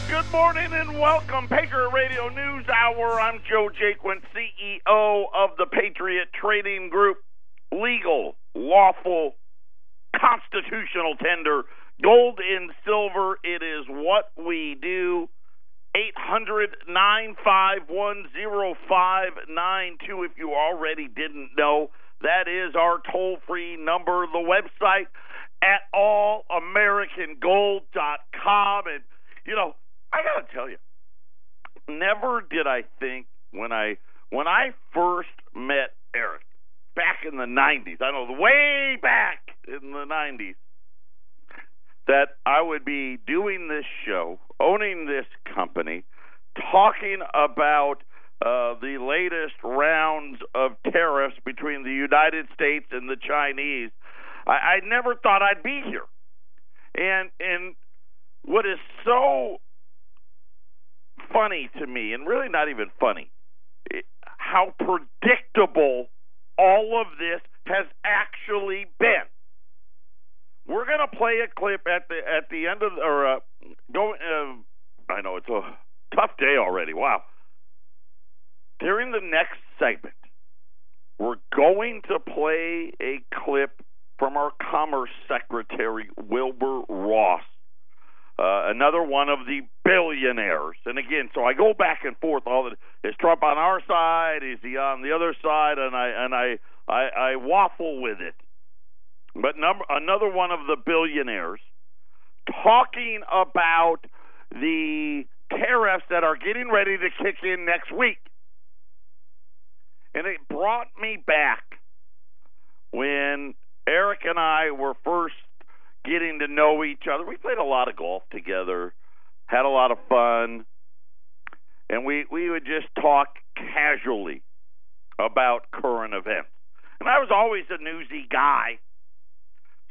Good morning and welcome, Patriot Radio News Hour. I'm Joe Jaquin, CEO of the Patriot Trading Group. Legal, lawful, constitutional tender, gold and silver. It is what we do. 800-951-0592. If you already didn't know, that is our toll-free number. The website at allamericangold.com. And, you know, I got to tell you, never did I think when I first met Eric back in the 90s, I know, way back in the 90s, that I would be doing this show, owning this company, talking about the latest rounds of tariffs between the United States and the Chinese. I never thought I'd be here. And what is so funny to me, and really not even funny, how predictable all of this has actually been. We're going to play a clip at the end of I know it's a tough day already. Wow. During the next segment, we're going to play a clip from our Commerce Secretary, Wilbur Ross, another one of the billionaires. And again, so I go back and forth. Is Trump on our side? Is he on the other side? And I waffle with it. But another one of the billionaires talking about the tariffs that are getting ready to kick in next week. And it brought me back when Eric and I were first getting to know each other. We played a lot of golf together, had a lot of fun, and we would just talk casually about current events. And I was always a newsy guy,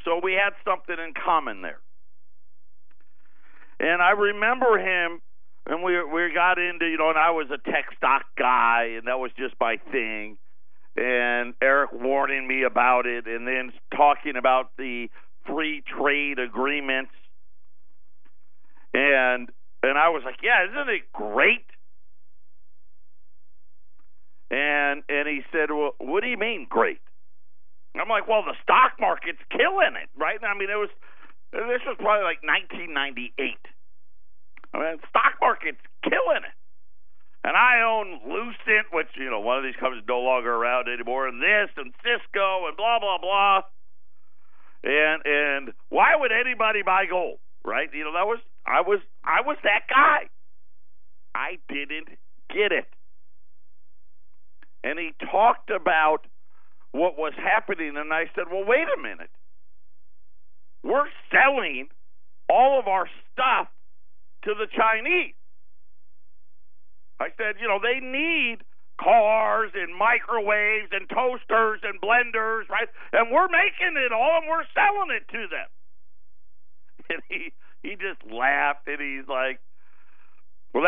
so we had something in common there. And I remember him, and we got into, and I was a tech stock guy, and that was just my thing. And Eric warning me about it, and then talking about the free trade agreements. And I was like, yeah, isn't it great? And he said, well, what do you mean great? I'm like, well, the stock market's killing it, right? I mean, this was probably like 1998. I mean, the stock market's killing it. And I own Lucent, which, one of these companies is no longer around anymore, and this, and Cisco, and blah, blah, blah. And why would anybody buy gold, right? I was that guy. I didn't get it. And he talked about what was happening, and I said, well, wait a minute. We're selling all of our stuff to the Chinese. I said, they need cars and microwaves and toasters and blenders, right? And we're making it all, and we're selling it to them. And he just laughed, and he's like, well,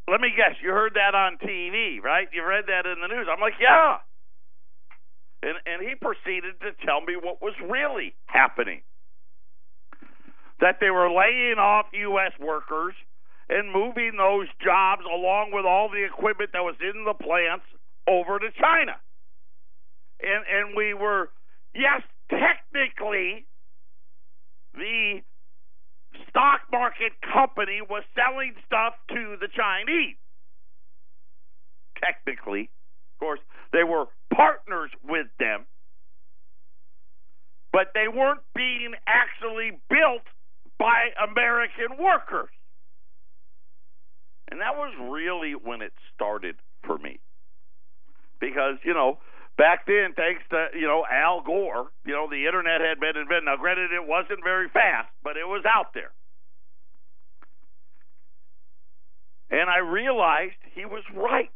let me guess, you heard that on TV, right? You read that in the news. I'm like, yeah. And he proceeded to tell me what was really happening. That they were laying off U.S. workers and moving those jobs along with all the equipment that was in the plants over to China. And we were, yes, technically, the stock market company was selling stuff to the Chinese. Technically, of course, they were partners with them, but they weren't being actually built by American workers. And that was really when it started for me. Because, back then, thanks to, Al Gore, the internet had been invented. Now, granted, it wasn't very fast, but it was out there. And I realized he was right.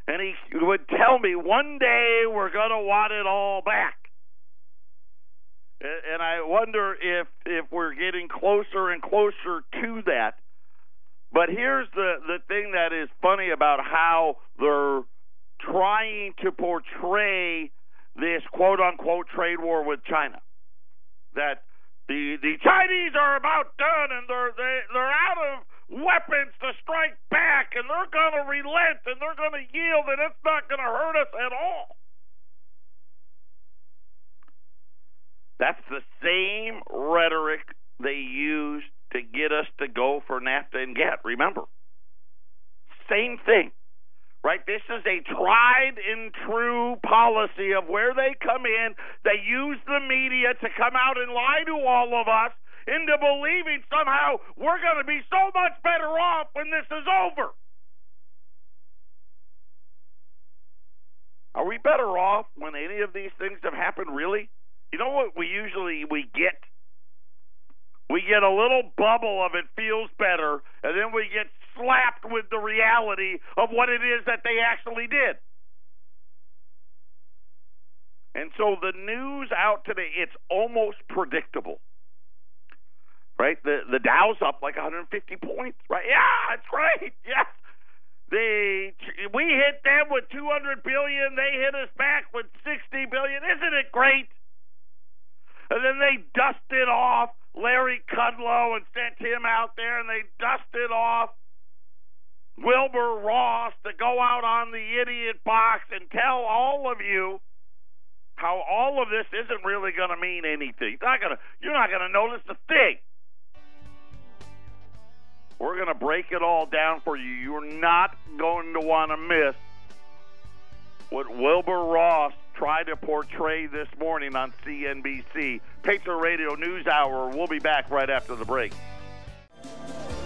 And he would tell me, one day we're going to want it all back. And I wonder if we're getting closer and closer to that. But here's the thing that is funny about how they're trying to portray this quote-unquote trade war with China. That the Chinese are about done, and weapons to strike back, and they're going to relent, and they're going to yield, and it's not going to hurt us at all. That's the same rhetoric they used to get us to go for NAFTA and GATT. Remember, same thing, right? This is a tried and true policy of where they come in. They use the media to come out and lie to all of us into believing somehow we're going to be so much better off when this is over. Are we better off when any of these things have happened, really? You know what we get? We get a little bubble of it feels better, and then we get slapped with the reality of what it is that they actually did. And so the news out today, it's almost predictable. Right? The Dow's up like 150 points, right? Yeah, it's great. Yes. We hit them with $200 billion. They hit us back with $60 billion. Isn't it great? And then they dusted off Larry Kudlow and sent him out there, and they dusted off Wilbur Ross to go out on the idiot box and tell all of you how all of this isn't really going to mean anything. You're not going to notice a thing. We're going to break it all down for you. You're not going to want to miss what Wilbur Ross tried to portray this morning on CNBC. Patriot Radio News Hour. We'll be back right after the break.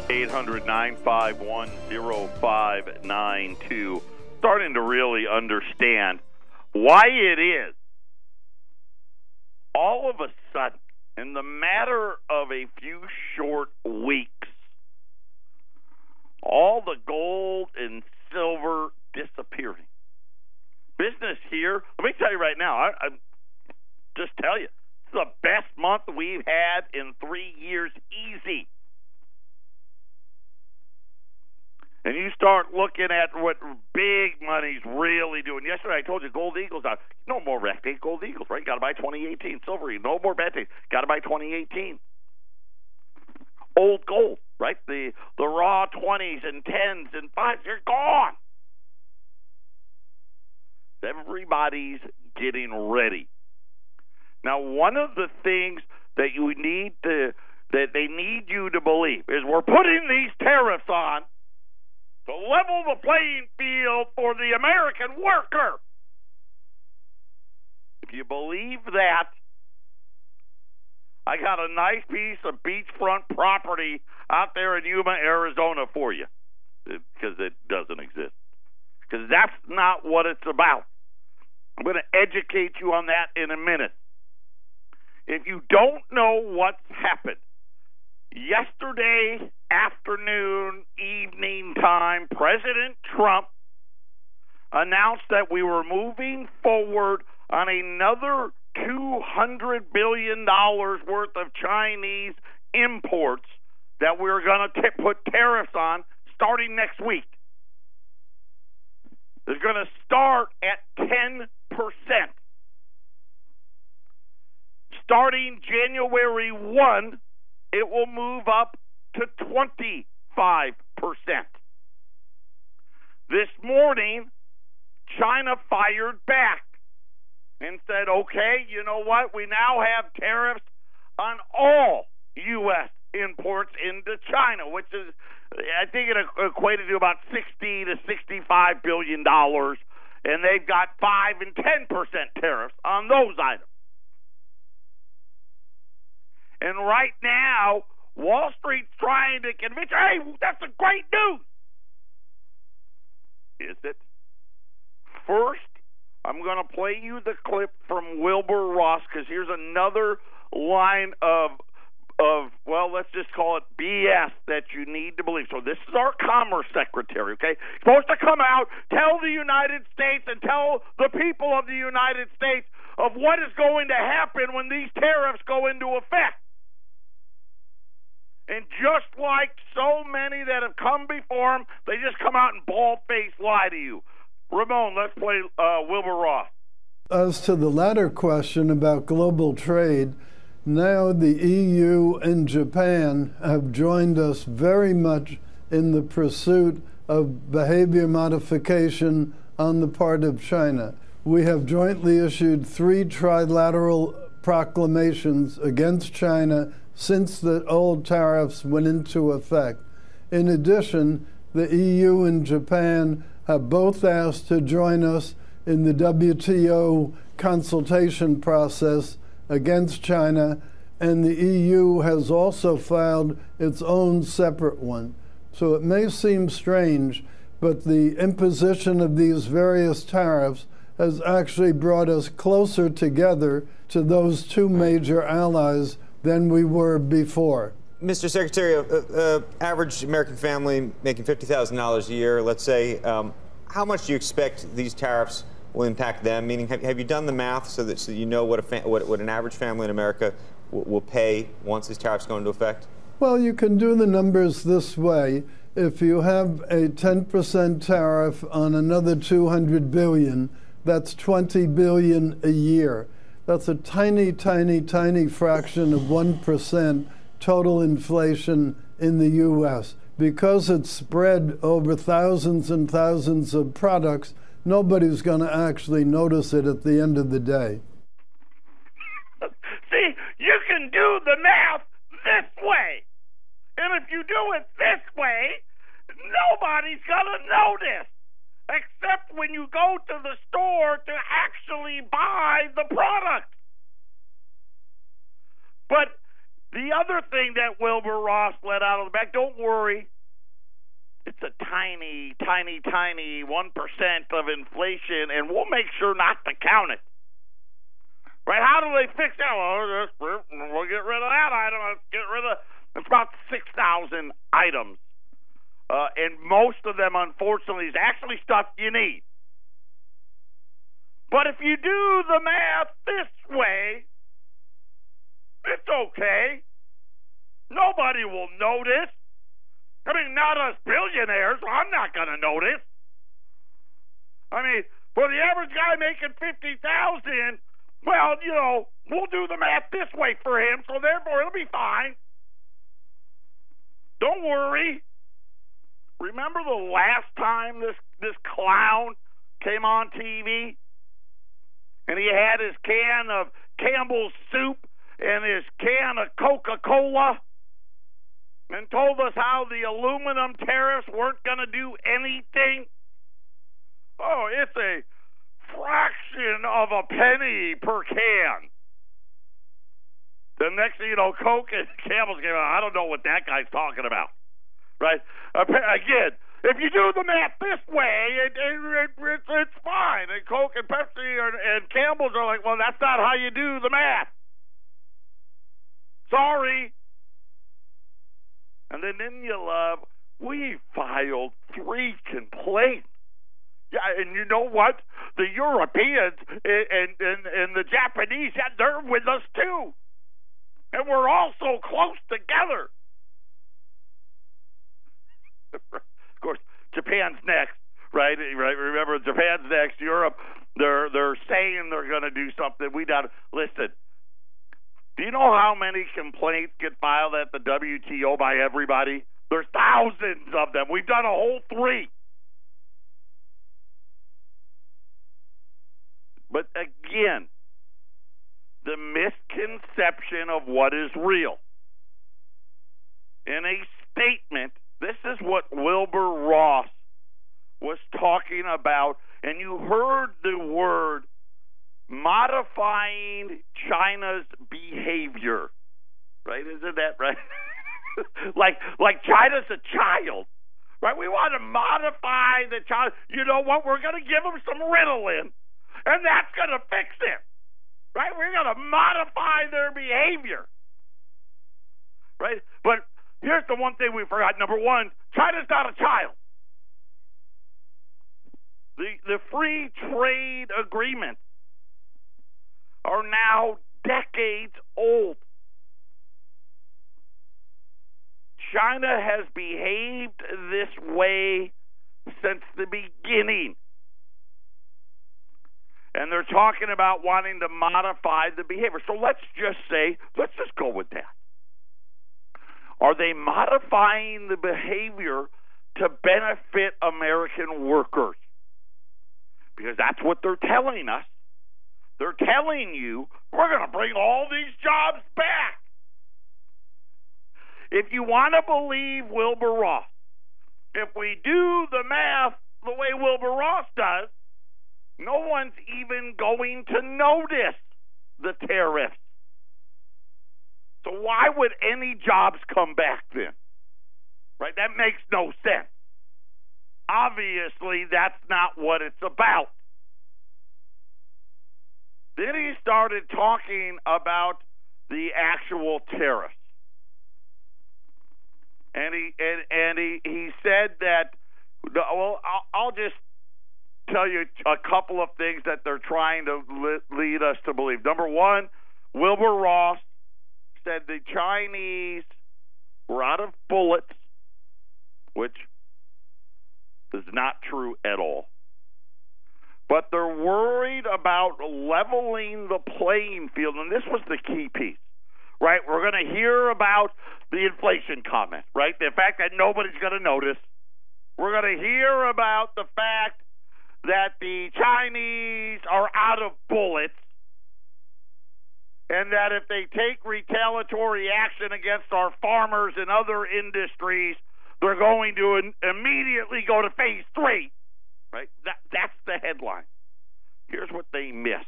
800-951-0592. Starting to really understand why it is all of a sudden, in the matter of a few short weeks, all the gold and silver disappearing. Business here, let me tell you right now, I just tell you, it's the best month we've had in 3 years, easy. And you start looking at what big money's really doing. Yesterday I told you Gold Eagles out. No more rec days, Gold Eagles, right? Got to buy 2018. Silver, no more bet days. Got to buy 2018. Old gold, right? The raw 20s and 10s and 5s, they're gone. Everybody's getting ready. Now, one of the things that they need you to believe is we're putting these tariffs on to level the playing field for the American worker. If you believe that, I got a nice piece of beachfront property out there in Yuma, Arizona for you, because it doesn't exist. Because that's not what it's about. I'm going to educate you on that in a minute. If you don't know what's happened, yesterday afternoon, evening time, President Trump announced that we were moving forward on another $200 billion worth of Chinese imports that we were going to put tariffs on starting next week. It's going to start at 10%. Starting January 1, it will move up to 25%. This morning, China fired back and said, okay, you know what? We now have tariffs on all U.S. imports into China, which is, I think it equated to about $60 to $65 billion, and they've got 5 and 10% tariffs on those items. And right now, Wall Street's trying to convince you, hey, that's a great news. Is it? First, I'm going to play you the clip from Wilbur Ross, because here's another line of, well, let's just call it BS that you need to believe. So this is our Commerce Secretary, okay? Supposed to come out, tell the United States and tell the people of the United States of what is going to happen when these tariffs go into effect. And just like so many that have come before him, they just come out and bald-faced lie to you. Ramon, let's play Wilbur Ross. As to the latter question about global trade, now the EU and Japan have joined us very much in the pursuit of behavior modification on the part of China. We have jointly issued 3 trilateral proclamations against China since the old tariffs went into effect. In addition, the EU and Japan have both asked to join us in the WTO consultation process against China, and the EU has also filed its own separate one. So it may seem strange, but the imposition of these various tariffs has actually brought us closer together to those 2 major allies than we were before. Mr. Secretary, average American family making $50,000 a year, let's say, how much do you expect these tariffs will impact them? Meaning, have you done the math so that you know what an average family in America will pay once these tariffs go into effect? Well, you can do the numbers this way. If you have a 10% tariff on another $200 billion, that's $20 billion a year. That's a tiny, tiny, tiny fraction of 1% total inflation in the U.S. Because it's spread over thousands and thousands of products, nobody's going to actually notice it at the end of the day. See, you can do the math this way. And if you do it this way, nobody's going to notice, except when you go to the store to actually buy the product. But the other thing that Wilbur Ross let out of the back, don't worry, it's a tiny, tiny, tiny 1% of inflation, and we'll make sure not to count it. Right? How do they fix that? Well, we'll get rid of that item. Let's get rid of it's about 6,000 items. And most of them, unfortunately, is actually stuff you need. But if you do the math this way, it's okay. Nobody will notice. I mean, not us billionaires. I'm not going to notice. I mean, for the average guy making $50,000, well, you know, we'll do the math this way for him, so therefore it'll be fine. Don't worry. Remember the last time this clown came on TV? And he had his can of Campbell's soup and his can of Coca-Cola and told us how the aluminum tariffs weren't going to do anything. Oh, it's a fraction of a penny per can. The next thing you know, Coke and Campbell's came out. I don't know what that guy's talking about. Right? Again, if you do the math this way, it's fine. And Coke and Pepsi and Campbell's are like, well, that's not how you do the math. Sorry. And then didn't you love, we filed 3 complaints. Yeah, and you know what? The Europeans and the Japanese, yeah, they're with us too. And we're all so close together. Of course, Japan's next, right? Remember, Japan's next. Europe, they're saying they're going to do something. We got listen. Do you know how many complaints get filed at the WTO by everybody? There's thousands of them. We've done a whole 3. But again, the misconception of what is real. In a statement, this is what Wilbur Ross was talking about, and you heard the word modifying China's behavior, right? Isn't that right? like China's a child, right? We want to modify the child. You know what? We're going to give them some Ritalin, and that's going to fix it, right? We're going to modify their behavior, right? But here's the one thing we forgot. Number one, China's not a child. The free trade agreements are now decades old. China has behaved this way since the beginning. And they're talking about wanting to modify the behavior. So let's just go with that. Are they modifying the behavior to benefit American workers. Because that's what they're telling us. They're telling you, we're going to bring all these jobs back. If you want to believe Wilbur Ross, if we do the math the way Wilbur Ross does, no one's even going to notice the tariffs. So why would any jobs come back then? Right? That makes no sense. Obviously, that's not what it's about. Then he started talking about the actual tariffs. And he said that, well, I'll just tell you a couple of things that they're trying to lead us to believe. Number one, Wilbur Ross said the Chinese were out of bullets, which is not true at all. But they're worried about leveling the playing field, and this was the key piece, right? We're going to hear about the inflation comment, right? The fact that nobody's going to notice. We're going to hear about the fact that the Chinese are out of bullets, and that if they take retaliatory action against our farmers and other industries, they're going to immediately go to phase 3, right? That's the headline. Here's what they missed.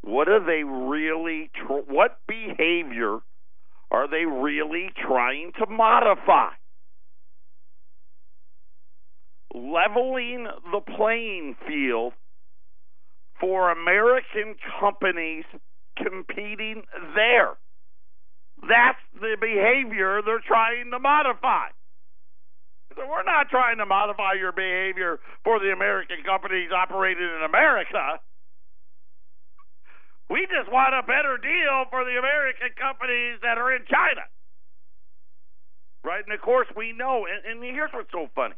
What are they really? What behavior are they really trying to modify? Leveling the playing field for American companies competing there. That's the behavior they're trying to modify. So we're not trying to modify your behavior for the American companies operating in America. We just want a better deal for the American companies that are in China. Right? And, of course, we know, and here's what's so funny,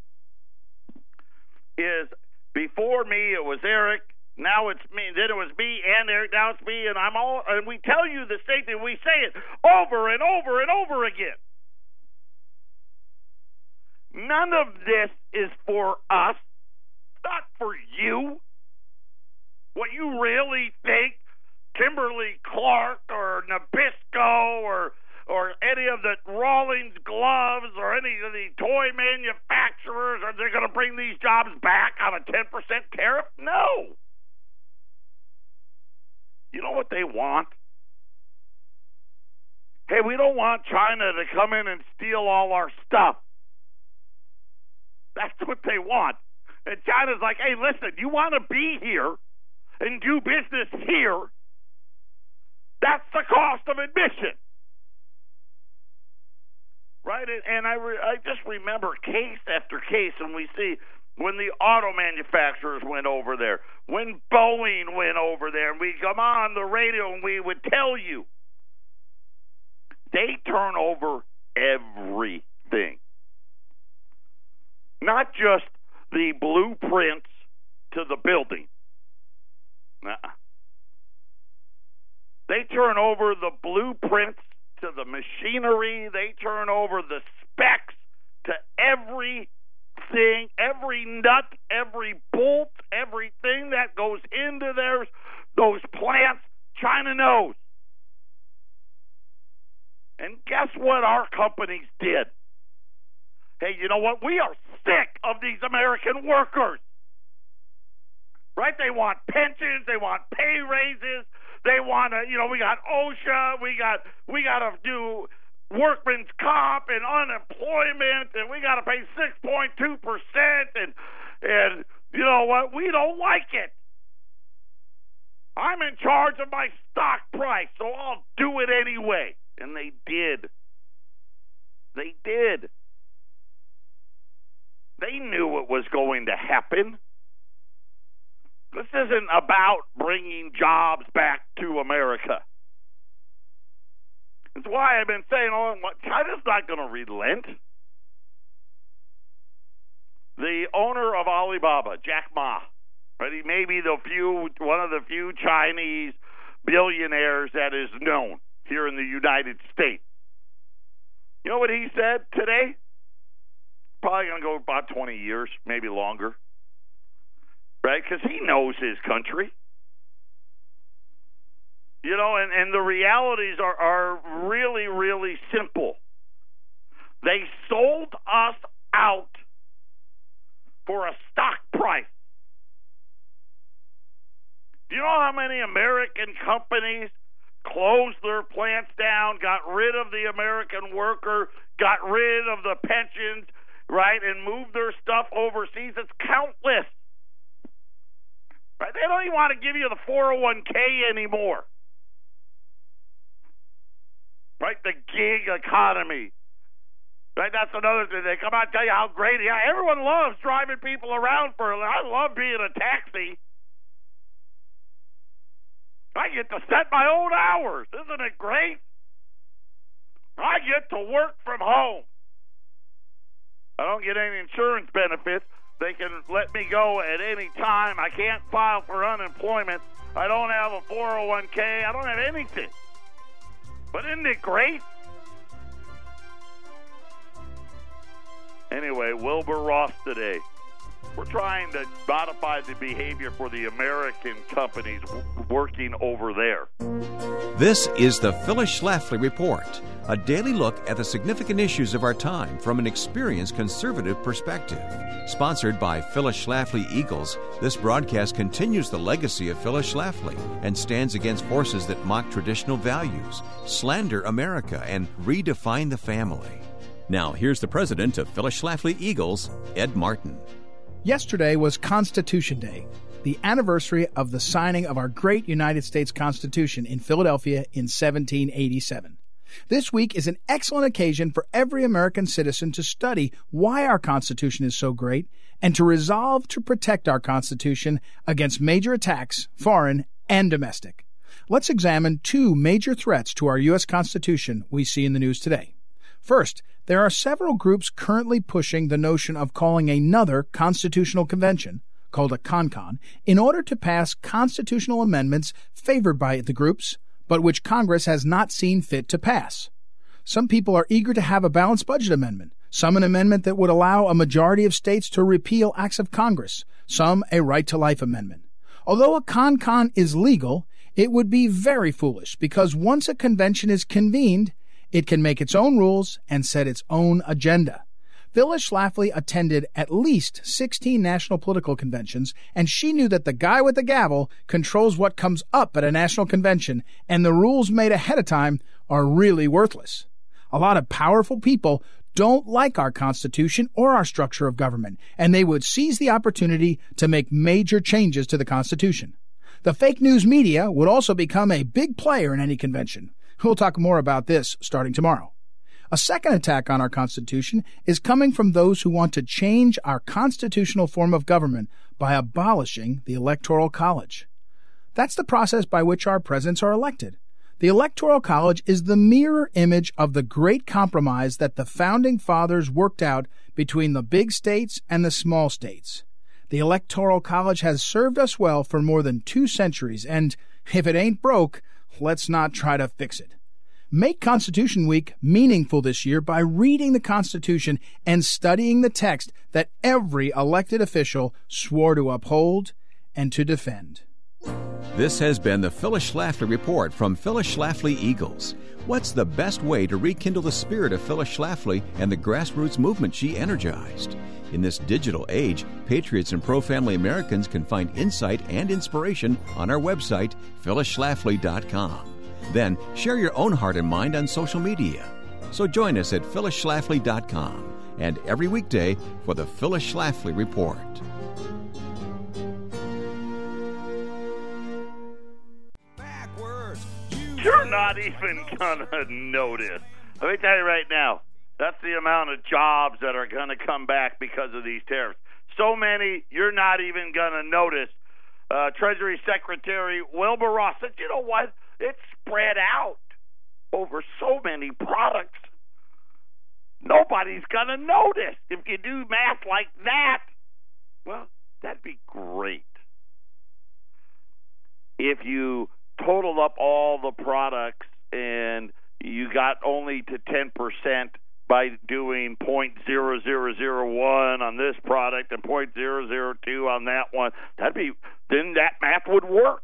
is before me it was Eric, now it's me, then it was me and Eric, now it's me, and we tell you the same thing, we say it over and over and over again. None of this is for us. It's not for you. What you really think Kimberly Clark or Nabisco or any of the Rawlings gloves or any of the toy manufacturers, are they going to bring these jobs back on a 10% tariff? No. You know what they want? Hey, we don't want China to come in and steal all our stuff. That's what they want. And China's like, hey, listen, you want to be here and do business here, that's the cost of admission. Right? And I just remember case after case, and we see when the auto manufacturers went over there, when Boeing went over there, and we come on the radio and we would tell you, they turn over everything. Not just the blueprints to the building. Nuh-uh. They turn over the blueprints to the machinery. They turn over the specs to everything, every nut, every bolt, everything that goes into those plants. China knows. And guess what our companies did? Hey, you know what? We are sick of these American workers. Right? They want pensions. They want pay raises. They want to, we got OSHA. We got to do workman's comp and unemployment, and we got to pay 6.2%. And you know what? We don't like it. I'm in charge of my stock price, so I'll do it anyway. And they did. They did. They knew it was going to happen. This isn't about bringing jobs back to America. That's why I've been saying, China's not going to relent. The owner of Alibaba, Jack Ma, right? He may be one of the few Chinese billionaires that is known here in the United States. You know what he said today? Probably going to go about 20 years, maybe longer. Right? Because he knows his country. You know, and the realities are really, really simple. They sold us out for a stock price. Do you know how many American companies closed their plants down, got rid of the American worker, got rid of the pensions, right, and moved their stuff overseas? It's countless. Right? They don't even want to give you the 401k anymore. Right? The gig economy. Right? That's another thing. They come out and tell you how great. Yeah, everyone loves driving people around I love being a taxi. I get to set my own hours. Isn't it great? I get to work from home. I don't get any insurance benefits. They can let me go at any time. I can't file for unemployment. I don't have a 401k. I don't have anything. But isn't it great? Anyway, Wilbur Ross today. We're trying to modify the behavior for the American companies working over there. This is the Phyllis Schlafly Report, a daily look at the significant issues of our time from an experienced conservative perspective. Sponsored by Phyllis Schlafly Eagles, this broadcast continues the legacy of Phyllis Schlafly and stands against forces that mock traditional values, slander America, and redefine the family. Now, here's the president of Phyllis Schlafly Eagles, Ed Martin. Yesterday was Constitution Day, the anniversary of the signing of our great United States Constitution in Philadelphia in 1787. This week is an excellent occasion for every American citizen to study why our Constitution is so great and to resolve to protect our Constitution against major attacks, foreign and domestic. Let's examine two major threats to our U.S. Constitution we see in the news today. First, there are several groups currently pushing the notion of calling another constitutional convention, called a CONCON, in order to pass constitutional amendments favored by the groups, but which Congress has not seen fit to pass. Some people are eager to have a balanced budget amendment, some an amendment that would allow a majority of states to repeal acts of Congress, some a right-to-life amendment. Although a CONCON is legal, it would be very foolish because once a convention is convened, it can make its own rules and set its own agenda. Phyllis Schlafly attended at least 16 national political conventions, and she knew that the guy with the gavel controls what comes up at a national convention, and the rules made ahead of time are really worthless. A lot of powerful people don't like our Constitution or our structure of government, and they would seize the opportunity to make major changes to the Constitution. The fake news media would also become a big player in any convention. We'll talk more about this starting tomorrow. A second attack on our Constitution is coming from those who want to change our constitutional form of government by abolishing the Electoral College. That's the process by which our presidents are elected. The Electoral College is the mirror image of the great compromise that the Founding Fathers worked out between the big states and the small states. The Electoral College has served us well for more than 2 centuries, and if it ain't broke, let's not try to fix it. Make Constitution Week meaningful this year by reading the Constitution and studying the text that every elected official swore to uphold and to defend. This has been the Phyllis Schlafly Report from Phyllis Schlafly Eagles. What's the best way to rekindle the spirit of Phyllis Schlafly and the grassroots movement she energized? In this digital age, patriots and pro-family Americans can find insight and inspiration on our website, phyllisschlafly.com. Then share your own heart and mind on social media. So join us at phyllisschlafly.com and every weekday for the Phyllis Schlafly Report. You're not even going to notice. Let me tell you right now, that's the amount of jobs that are going to come back because of these tariffs. So many, you're not even going to notice. Treasury Secretary Wilbur Ross said, you know what? It's spread out over so many products. Nobody's going to notice. If you do math like that, well, that'd be great. If you total up all the products and you got only to 10% by doing 0.0001 on this product and 0.002 on that one. Then that math would work.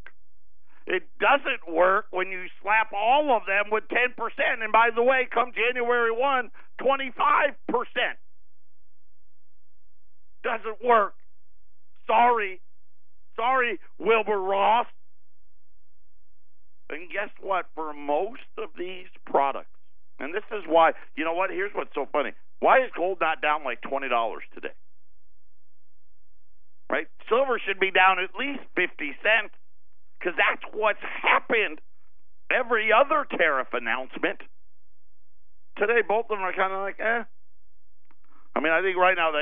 It doesn't work when you slap all of them with 10%. And by the way, come January 1, 25%. Doesn't work. Sorry, Wilbur Ross. And guess what? For most of these products, and this is why, you know what? Here's what's so funny. Why is gold not down like $20 today? Right? Silver should be down at least 50 cents. Because that's what's happened every other tariff announcement. Today, both of them are kind of like, I mean, I think right now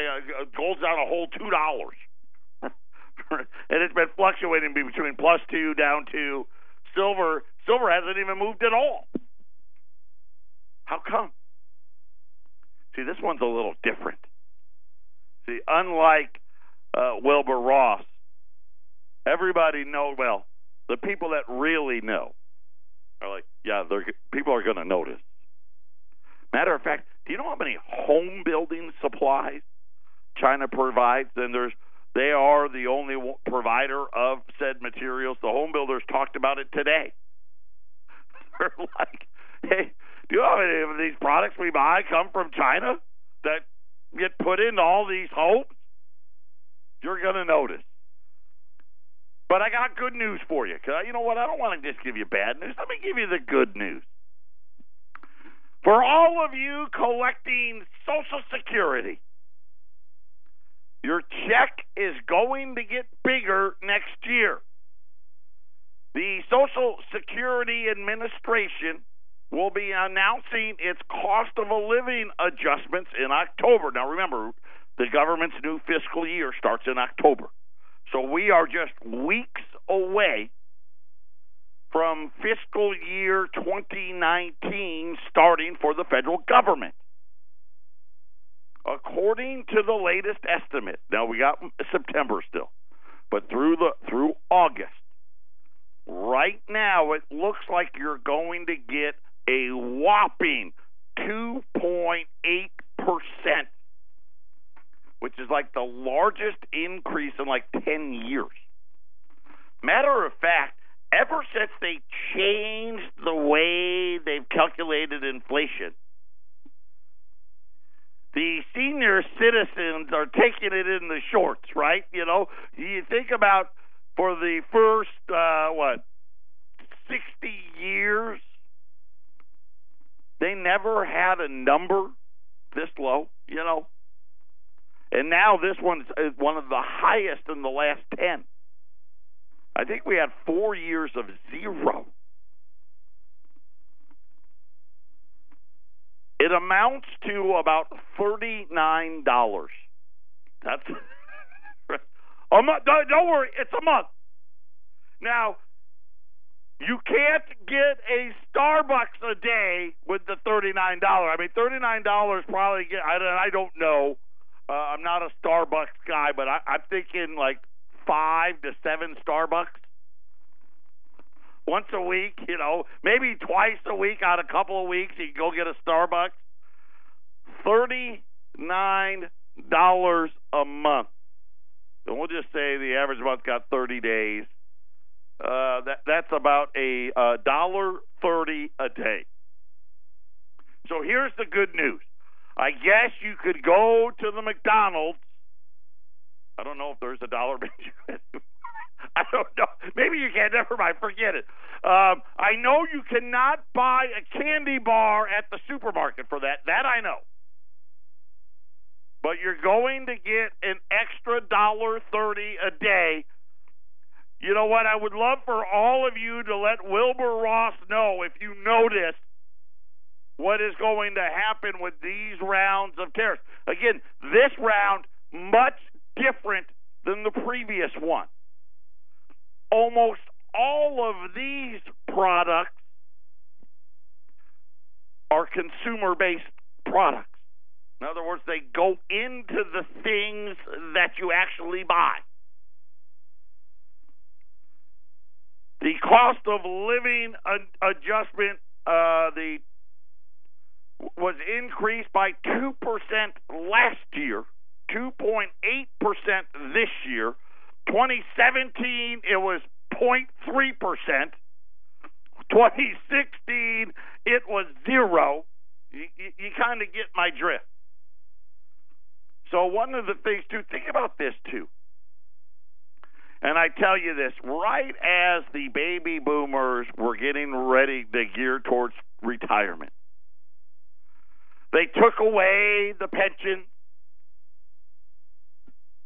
gold's down a whole $2. And it's been fluctuating between +2, down 2. Silver hasn't even moved at all. How come? See, this one's a little different. See, unlike Wilbur Ross, everybody knows, well, the people that really know are like, yeah, people are going to notice. Matter of fact, do you know how many home building supplies China provides? And they are the only provider of said materials. The home builders talked about it today. They're like, hey, do you know how many of these products we buy come from China that get put into all these homes? You're going to notice. But I got good news for you. Because you know what? I don't want to just give you bad news. Let me give you the good news. For all of you collecting Social Security, your check is going to get bigger next year. The Social Security Administration will be announcing its cost of a living adjustments in October. Now remember, the government's new fiscal year starts in October. So we are just weeks away from fiscal year 2019 starting for the federal government. According to the latest estimate, now we got September still, but through August, right now it looks like you're going to get a whopping 2.8%. Which is like the largest increase in like 10 years. Matter of fact, ever since they changed the way they've calculated inflation, the senior citizens are taking it in the shorts, right? You know, you think about for the first, 60 years, they never had a number this low, you know. And now this one is one of the highest in the last 10. I think we had 4 years of zero. It amounts to about $39. That's a month. Don't worry, it's a month. Now, you can't get a Starbucks a day with the $39. I mean, $39 probably I don't know. I'm not a Starbucks guy, but I'm thinking like 5 to 7 Starbucks once a week, you know, maybe twice a week out of a couple of weeks you can go get a Starbucks. $39 a month. And we'll just say the average month got 30 days. That's about a $1.30 a day. So here's the good news. I guess you could go to the McDonald's. I don't know if there's a dollar menu. I don't know. Maybe you can't. Never mind. Forget it. I know you cannot buy a candy bar at the supermarket for that. That I know. But you're going to get an extra $1.30 a day. You know what? I would love for all of you to let Wilbur Ross know if you notice what is going to happen with these rounds of tariffs. Again, this round, much different than the previous one. Almost all of these products are consumer-based products. In other words, they go into the things that you actually buy. The cost of living adjustment, the was increased by 2% last year, 2.8% this year. 2017, it was 0.3%. 2016, it was 0. You kind of get my drift. So one of the things, too, think about this, too. And I tell you this, right as the baby boomers were getting ready to gear towards retirement, they took away the pension,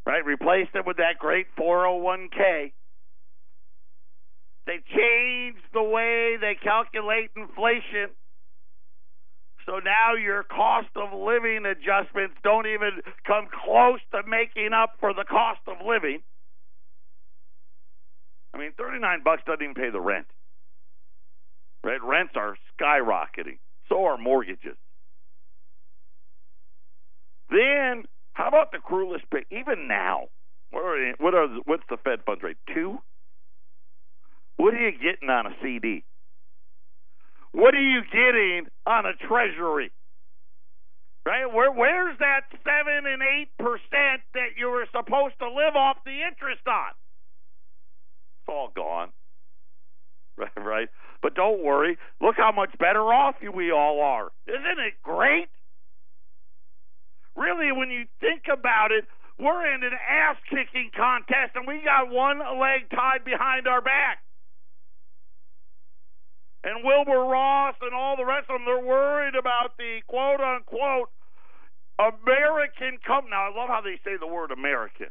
right? Replaced it with that great 401k. They changed the way they calculate inflation. So now your cost of living adjustments don't even come close to making up for the cost of living. I mean, $39 doesn't even pay the rent. Right? Rents are skyrocketing. So are mortgages. Then, how about the cruelest bit? Even now, what's the Fed funds rate? 2? What are you getting on a CD? What are you getting on a treasury? Right? Where's that 7 and 8% that you were supposed to live off the interest on? It's all gone. Right? But don't worry. Look how much better off we all are. Isn't it great? Really, when you think about it, we're in an ass-kicking contest, and we got one leg tied behind our back. And Wilbur Ross and all the rest of them, they're worried about the quote-unquote American company. Now, I love how they say the word American.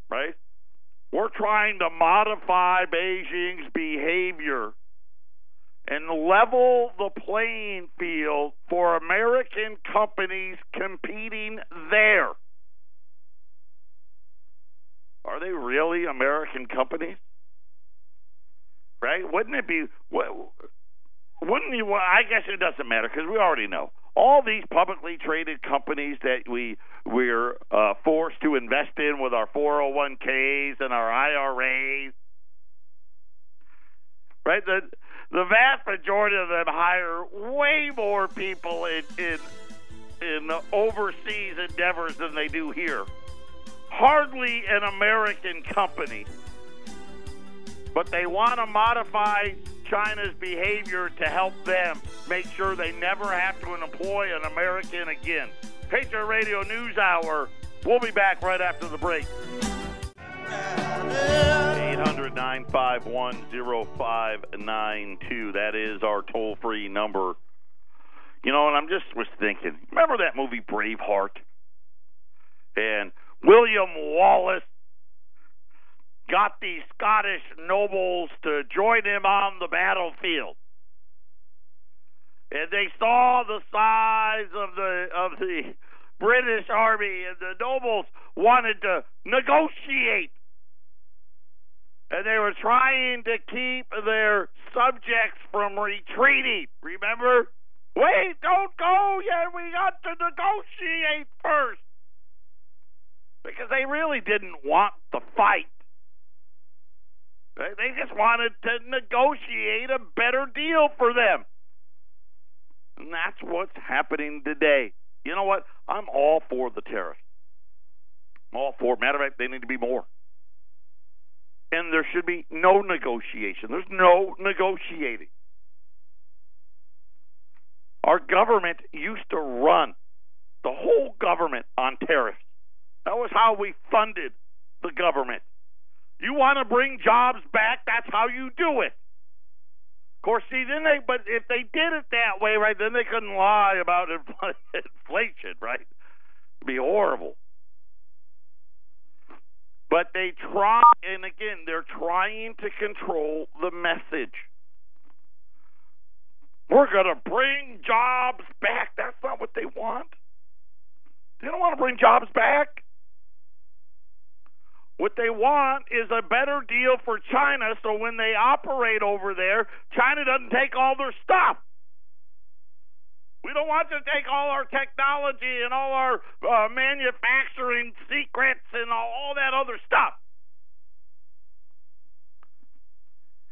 Right? We're trying to modify Beijing's behavior and level the playing field for American companies competing there. Are they really American companies? Right? Wouldn't it be? Wouldn't you? Well, I guess it doesn't matter because we already know all these publicly traded companies that we're forced to invest in with our 401ks and our IRAs. Right? The vast majority of them hire way more people in overseas endeavors than they do here. Hardly an American company. But they want to modify China's behavior to help them make sure they never have to employ an American again. Patriot Radio News Hour. We'll be back right after the break. 800-951-0592. That is our toll-free number. You know, and was thinking, remember that movie Braveheart? And William Wallace got these Scottish nobles to join him on the battlefield. And they saw the size of the British army, and the nobles wanted to negotiate. And they were trying to keep their subjects from retreating. Remember? Wait, don't go yet. We got to negotiate first. Because they really didn't want the fight. They just wanted to negotiate a better deal for them. And that's what's happening today. You know what? I'm all for the tariffs. I'm all for it. Matter of fact, they need to be more. And there should be no negotiation. There's no negotiating. Our government used to run the whole government on tariffs. That was how we funded the government. You want to bring jobs back, that's how you do it. Of course, see, but if they did it that way, right, then they couldn't lie about inflation, right? It'd be horrible. But they try, and again, they're trying to control the message. We're going to bring jobs back. That's not what they want. They don't want to bring jobs back. What they want is a better deal for China so when they operate over there, China doesn't take all their stuff. We don't want to take all our technology and all our manufacturing secrets and all that other stuff.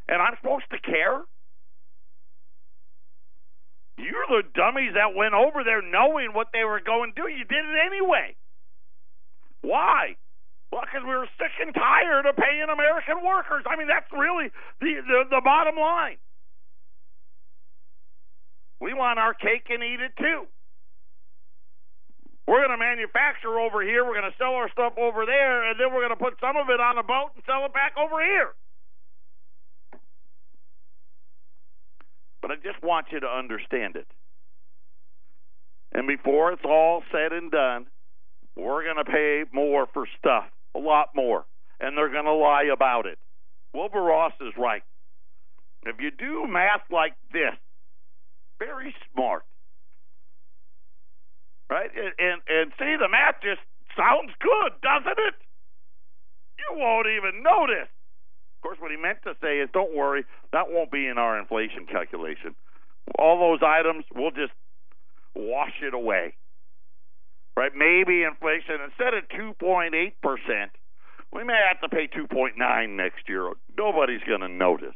And I'm supposed to care? You're the dummies that went over there knowing what they were going to do. You did it anyway. Why? Well, because we were sick and tired of paying American workers. I mean, that's really the bottom line. We want our cake and eat it too. We're going to manufacture over here, we're going to sell our stuff over there, and then we're going to put some of it on a boat and sell it back over here. But I just want you to understand it. And before it's all said and done, we're going to pay more for stuff, a lot more, and they're going to lie about it. Wilbur Ross is right. If you do math like this, very smart, right? And see, the math just sounds good, doesn't it? You won't even notice. Of course, what he meant to say is, don't worry, that won't be in our inflation calculation. All those items, we'll just wash it away. Right? Maybe inflation, instead of 2.8%, we may have to pay 2.9 next year. Nobody's going to notice.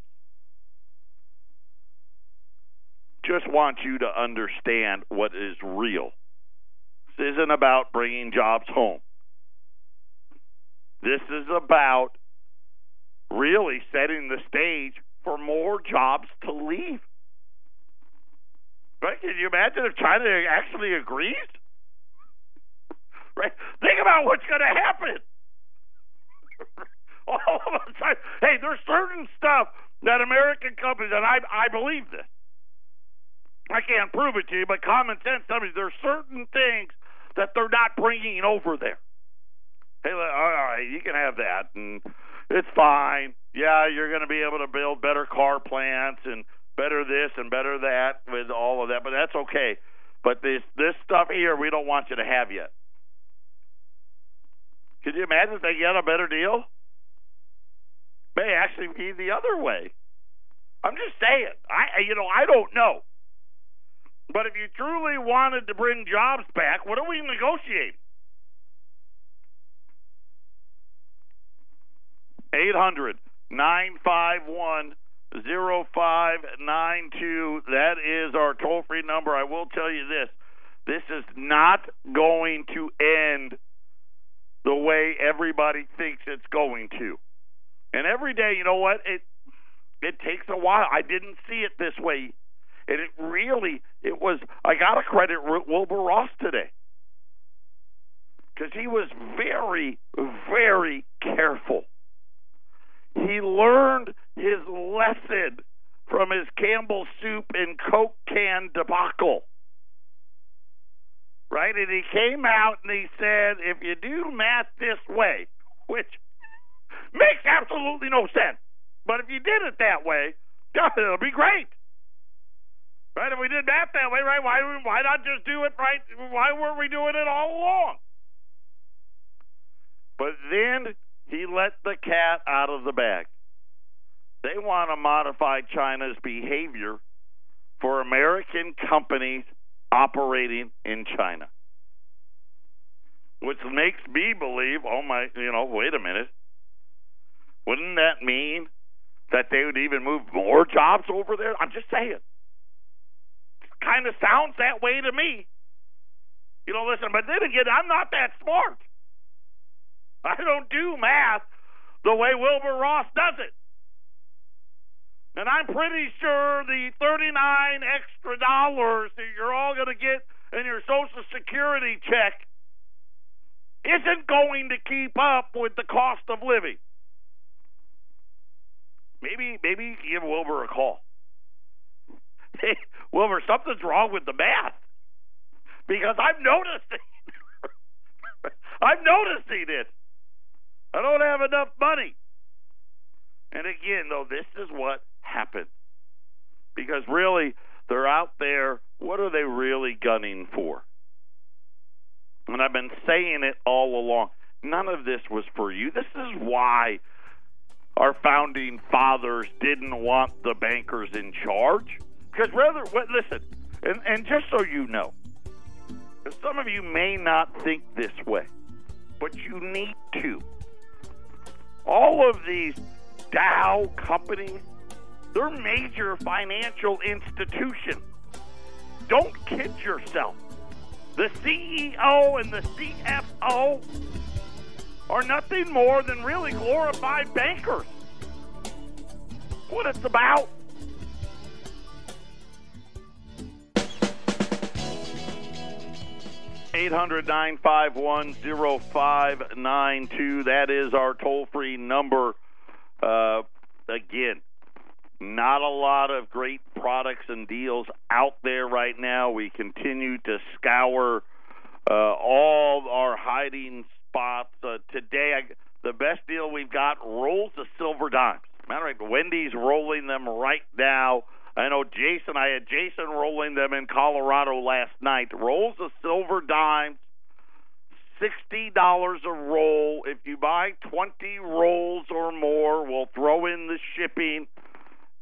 Just want you to understand what is real. This isn't about bringing jobs home. This is about really setting the stage for more jobs to leave. Right? Can you imagine if China actually agrees? Right? Think about what's going to happen. All of a sudden, hey, there's certain stuff that American companies, and I believe this. I can't prove it to you, but common sense tells me there's certain things that they're not bringing over there. Hey, all right, you can have that, and it's fine. Yeah, you're going to be able to build better car plants and better this and better that with all of that, but that's okay. But this stuff here, we don't want you to have yet. Could you imagine if they get a better deal? May actually be the other way. I'm just saying. I don't know. But if you truly wanted to bring jobs back, what are we negotiating? 800-951-0592. That is our toll-free number. I will tell you this. This is not going to end the way everybody thinks it's going to. And every day, you know what? It takes a while. I didn't see it this way. And it was, I got to credit Wilbur Ross today. Because he was very, very careful. He learned his lesson from his Campbell Soup and Coke can debacle. Right? And he came out and he said, if you do math this way, which makes absolutely no sense, but if you did it that way, it'll be great. Right? If we did math that way, right, why not just do it right? Why weren't we doing it all along? But then he let the cat out of the bag. They want to modify China's behavior for American companies operating in China. Which makes me believe, wait a minute. Wouldn't that mean that they would even move more jobs over there? I'm just saying. Kind of sounds that way to me. Listen, but then again, I'm not that smart. I don't do math the way Wilbur Ross does it. And I'm pretty sure the $39 extra that you're all going to get in your Social Security check isn't going to keep up with the cost of living. Maybe give Wilbur a call. Hey, Wilbur, something's wrong with the math. Because I'm noticing. I'm noticing it. I don't have enough money. And again, though, this is what happens. Because really, they're out there, what are they really gunning for? And I've been saying it all along. None of this was for you. This is why our founding fathers didn't want the bankers in charge. Because listen, and just so you know, because some of you may not think this way, but you need to. All of these Dow companies, they're major financial institutions. don't kid yourself. The CEO and the CFO are nothing more than really glorified bankers. What it's about. (800-951-0592). That is our toll-free number. Again, not a lot of great products and deals out there right now. We continue to scour all our hiding spots. Today, the best deal we've got, rolls of silver dimes. Matter of fact, Wendy's rolling them right now. I know I had Jason rolling them in Colorado last night. Rolls of silver dimes, $60 a roll. If you buy 20 rolls or more, we'll throw in the shipping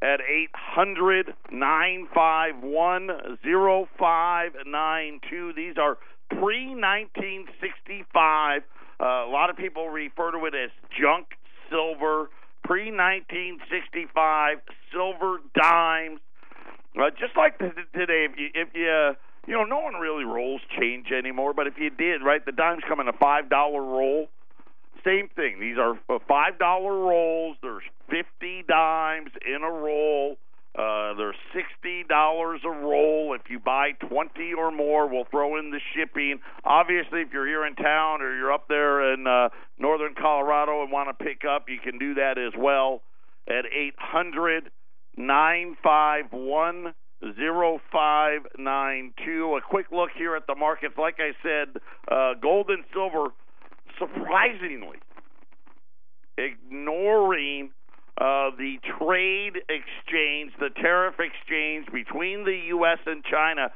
at 800-951-0592. These are pre-1965. A lot of people refer to it as junk silver. Pre-1965 silver dimes. Just like today, if you no one really rolls change anymore, but if you did, right, the dimes come in a $5 roll. Same thing. These are $5 rolls. There's 50 dimes in a roll. There's $60 a roll. If you buy 20 or more, we'll throw in the shipping. Obviously, if you're here in town or you're up there in northern Colorado and want to pick up, you can do that as well at 800-951-0592. A quick look here at the markets. Like I said, gold and silver surprisingly ignoring the trade exchange, the tariff exchange between the U.S. and China,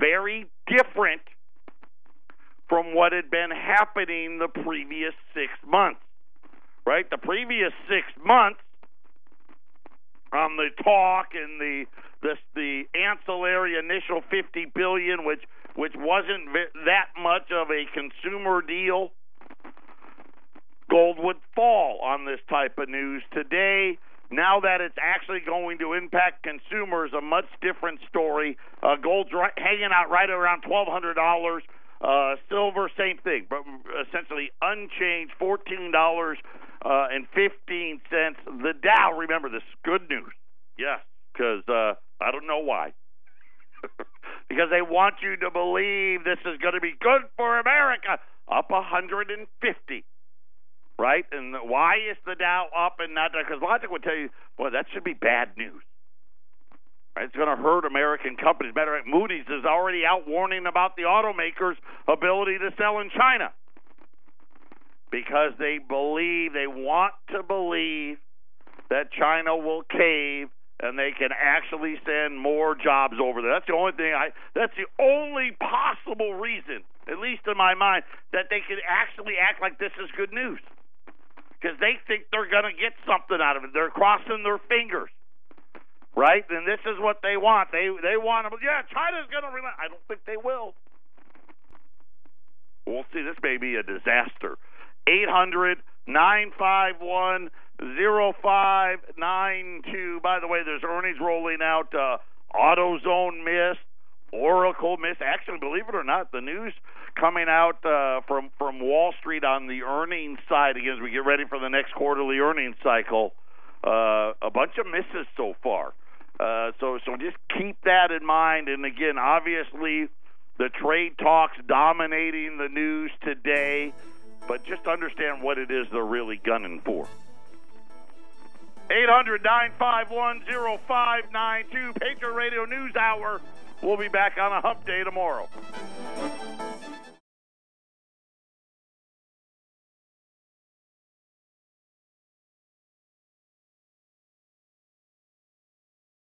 very different from what had been happening the previous 6 months, right? The previous 6 months on the talk and the ancillary initial $50 billion, which wasn't that much of a consumer deal, gold would fall on this type of news. Today, now that it's actually going to impact consumers, a much different story. Gold's hanging out right around $1,200. Silver, same thing, but essentially unchanged, $14.15. The Dow, remember, this is good news. Yes, because I don't know why. Because they want you to believe this is going to be good for America. Up 150. Right? And why is the Dow up and not down? Because logic would tell you, well, that should be bad news. Right? It's going to hurt American companies. Matter of fact, Moody's is already out warning about the automakers' ability to sell in China. Because they want to believe that China will cave and they can actually send more jobs over there. That's the only possible reason, at least in my mind, that they can actually act like this is good news. Because they think they're going to get something out of it. They're crossing their fingers, right? And this is what they want. They want to, China's going to relent. I don't think they will. We'll see. This may be a disaster. 800-951-0592. By the way, there's earnings rolling out. AutoZone missed. Oracle missed. Actually, believe it or not, the news coming out from Wall Street on the earnings side, again, as we get ready for the next quarterly earnings cycle, a bunch of misses so far. So just keep that in mind. And again, obviously, the trade talks dominating the news today, but just understand what it is they're really gunning for. 800-951-0592, Patriot Radio News Hour. We'll be back on a hump day tomorrow.